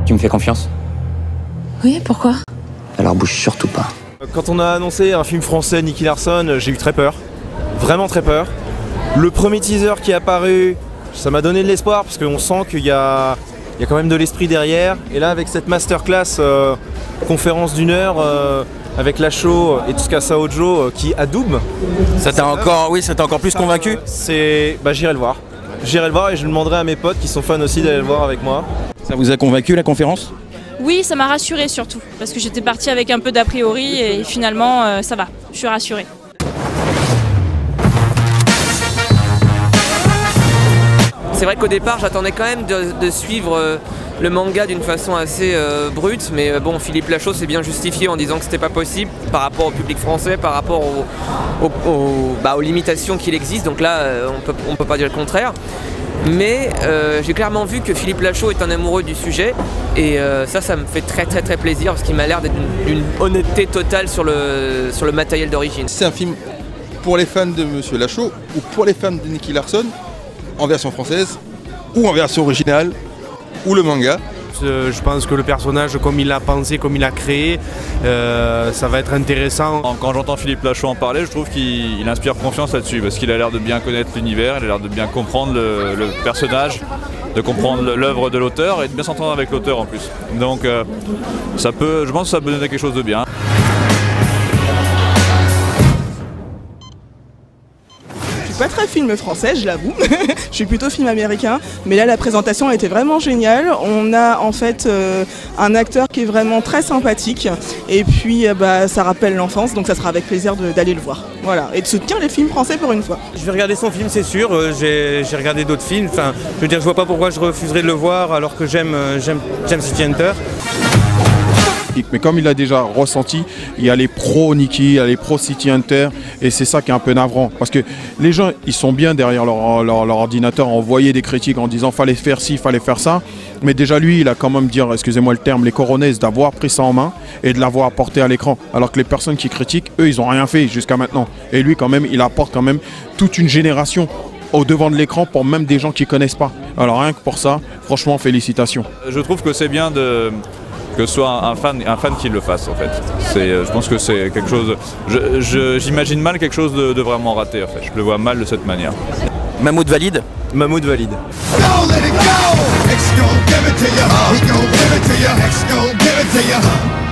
Tu me fais confiance? Oui, pourquoi? Alors bouge surtout pas. Quand on a annoncé un film français, Nicky Larson, j'ai eu très peur. Vraiment très peur. Le premier teaser qui est apparu, ça m'a donné de l'espoir parce qu'on sent qu'il y a quand même de l'esprit derrière. Et là, avec cette masterclass, conférence d'1 heure, avec Lachaud et Tsukasa Ojo qui adoube. Ça t'a encore plus convaincu? J'irai le voir. J'irai le voir et je demanderai à mes potes qui sont fans aussi d'aller le voir avec moi. Ça vous a convaincu la conférence? Oui, ça m'a rassurée surtout, parce que j'étais partie avec un peu d'a priori et finalement ça va, je suis rassurée. C'est vrai qu'au départ j'attendais quand même de suivre le manga d'une façon assez brute, mais bon, Philippe Lachaud s'est bien justifié en disant que c'était pas possible par rapport au public français, par rapport aux limitations qu'il existe, donc là on peut pas dire le contraire. Mais j'ai clairement vu que Philippe Lachaud est un amoureux du sujet et ça me fait très plaisir parce qu'il m'a l'air d'être d'une honnêteté totale sur le matériel d'origine. C'est un film pour les fans de Monsieur Lachaud ou pour les fans de Nicky Larson en version française ou en version originale ou le manga. Je pense que le personnage, comme il l'a pensé, comme il l'a créé, ça va être intéressant. Quand j'entends Philippe Lachaud en parler, je trouve qu'il inspire confiance là-dessus, parce qu'il a l'air de bien connaître l'univers, il a l'air de bien comprendre le personnage, de comprendre l'œuvre de l'auteur et de bien s'entendre avec l'auteur en plus. Donc je pense que ça peut donner quelque chose de bien. Je suis pas très film français, je l'avoue. Je suis plutôt film américain. Mais là, la présentation a été vraiment géniale. On a en fait un acteur qui est vraiment très sympathique. Et puis, ça rappelle l'enfance. Donc, ça sera avec plaisir d'aller le voir. Voilà. Et de soutenir les films français pour une fois. Je vais regarder son film, c'est sûr. J'ai regardé d'autres films. Enfin, je veux dire, je vois pas pourquoi je refuserais de le voir alors que j'aime City Hunter. Mais comme il a déjà ressenti, il y a les pros Nicky, il y a les pros City Hunter, et c'est ça qui est un peu navrant. Parce que les gens, ils sont bien derrière leur ordinateur à envoyer des critiques en disant fallait faire ci, fallait faire ça. Mais déjà lui, il a quand même dire, excusez-moi le terme, les coronaises, d'avoir pris ça en main et de l'avoir apporté à l'écran. Alors que les personnes qui critiquent, eux, ils n'ont rien fait jusqu'à maintenant. Et lui, quand même, il apporte quand même toute une génération au devant de l'écran pour même des gens qui ne connaissent pas. Alors rien que pour ça, franchement, félicitations. Je trouve que c'est bien que ce soit un fan qui le fasse en fait. Je pense que c'est quelque chose. J'imagine mal quelque chose de vraiment raté en fait. Je le vois mal de cette manière. Mahmoud valide? Mahmoud valide. Go, let it go. X gon' give it to you. He gon' give it to you. X gon' give it to you.